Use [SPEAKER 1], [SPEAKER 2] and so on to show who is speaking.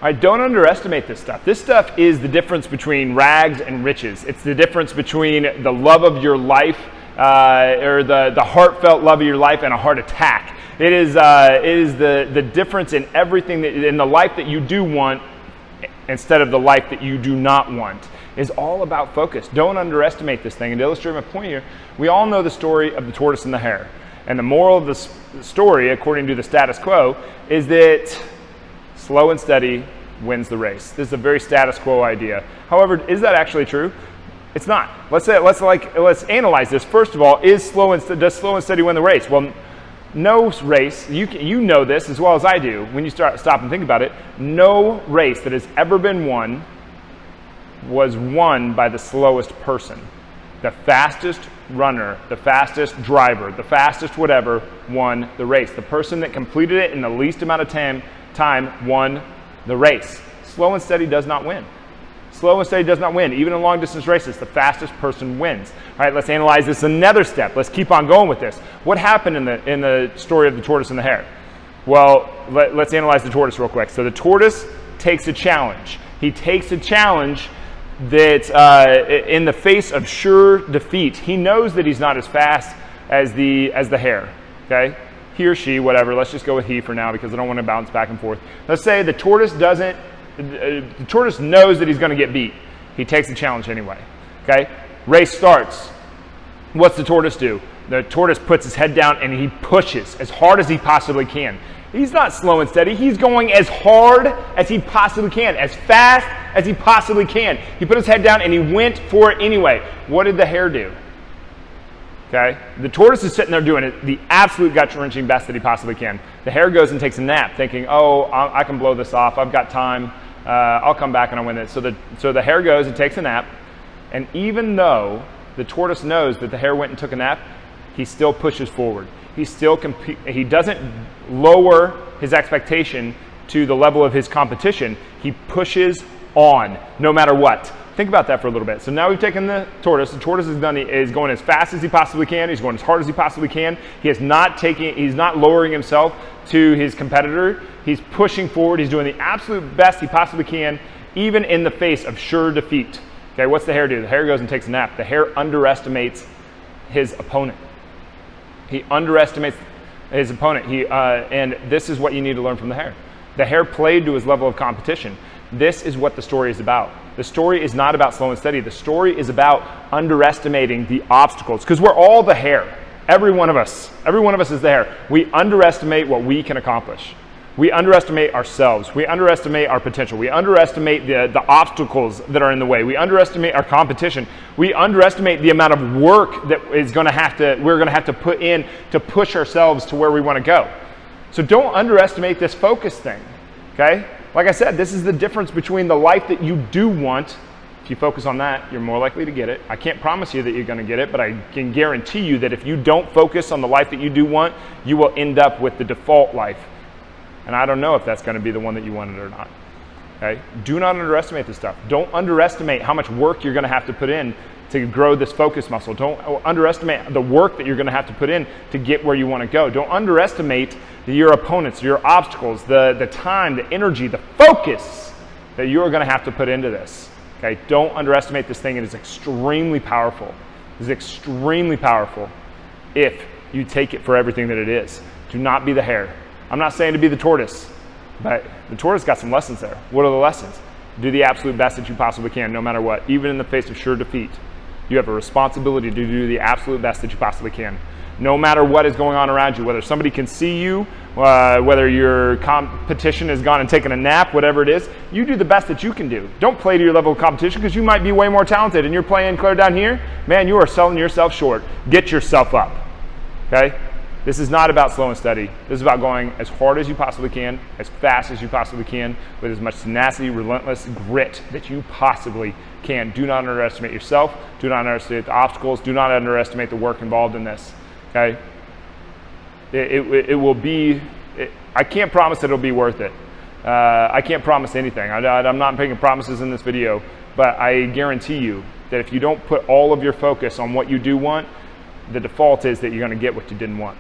[SPEAKER 1] All right, don't underestimate this stuff. This stuff is the difference between rags and riches. It's the difference between the love of your life or the heartfelt love of your life and a heart attack. It is the difference in everything, in the life that you do want instead of the life that you do not want. Is all about focus. Don't underestimate this thing. And to illustrate my point here, we all know the story of the tortoise and the hare. And the moral of the story, according to the status quo, is that slow and steady wins the race. This is a very status quo idea. However, is that actually true? It's not. Let's analyze this. First of all, does slow and steady win the race? Well, no race, you know this as well as I do when you stop and think about it, no race that has ever been won was won by the slowest person. The fastest runner, the fastest driver, the fastest whatever won the race. The person that completed it in the least amount of time won the race. Slow and steady does not win. Slow and steady does not win. Even in long distance races, the fastest person wins. All right, let's analyze this another step. Let's keep on going with this. What happened in the story of the tortoise and the hare? Well, let's analyze the tortoise real quick. So the tortoise takes a challenge. He takes a challenge that in the face of sure defeat. He knows that he's not as fast as the hare. Okay, he or she, whatever. Let's just go with he for now because I don't want to bounce back and forth. Let's say the tortoise doesn't. The tortoise knows that he's going to get beat. He takes the challenge anyway. Okay, race starts. What's the tortoise do? The tortoise puts his head down and he pushes as hard as he possibly can. He's not slow and steady. He's going as hard as he possibly can, as fast as he possibly can. He put his head down and he went for it anyway. What did the hare do? Okay, the tortoise is sitting there doing it, the absolute gut-wrenching best that he possibly can. The hare goes and takes a nap, thinking, "Oh, I can blow this off. I've got time. I'll come back and I'll win it." So the hare goes and takes a nap, and even though the tortoise knows that the hare went and took a nap, he still pushes forward. He doesn't lower his expectation to the level of his competition. He pushes on, no matter what. Think about that for a little bit. So now we've taken the tortoise. The tortoise is going as fast as he possibly can. He's going as hard as he possibly can. He's not lowering himself to his competitor. He's pushing forward. He's doing the absolute best he possibly can, even in the face of sure defeat. Okay, what's the hare do? The hare goes and takes a nap. The hare underestimates his opponent. He underestimates his opponent. And this is what you need to learn from the hare. The hare played to his level of competition. This is what the story is about. The story is not about slow and steady. The story is about underestimating the obstacles, because we're all the hare. Every one of us is the hare. We underestimate what we can accomplish. We underestimate ourselves. We underestimate our potential. We underestimate the obstacles that are in the way. We underestimate our competition. We underestimate the amount of work that we're going to have to put in to push ourselves to where we want to go. So don't underestimate this focus thing. Okay? Like I said, this is the difference between the life that you do want. If you focus on that, you're more likely to get it. I can't promise you that you're going to get it, but I can guarantee you that if you don't focus on the life that you do want, you will end up with the default life. And I don't know if that's going to be the one that you wanted or not. Okay? Do not underestimate this stuff. Don't underestimate how much work you're going to have to put in to grow this focus muscle. Don't underestimate the work that you're going to have to put in to get where you want to go. Don't underestimate your opponents, your obstacles, the time, the energy, the focus that you're going to have to put into this. Okay? Don't underestimate this thing. It is extremely powerful. It is extremely powerful if you take it for everything that it is. Do not be the hare. I'm not saying to be the tortoise, but the tortoise got some lessons there. What are the lessons? Do the absolute best that you possibly can, no matter what. Even in the face of sure defeat, you have a responsibility to do the absolute best that you possibly can. No matter what is going on around you, whether somebody can see you, whether your competition has gone and taken a nap, whatever it is, you do the best that you can do. Don't play to your level of competition, because you might be way more talented and you're playing clear down here. Man, you are selling yourself short. Get yourself up. Okay? This is not about slow and steady. This is about going as hard as you possibly can, as fast as you possibly can, with as much tenacity, relentless grit that you possibly can. Do not underestimate yourself. Do not underestimate the obstacles. Do not underestimate the work involved in this. Okay? It will be, I can't promise that it'll be worth it. I can't promise anything. I'm not making promises in this video, but I guarantee you that if you don't put all of your focus on what you do want, the default is that you're going to get what you didn't want.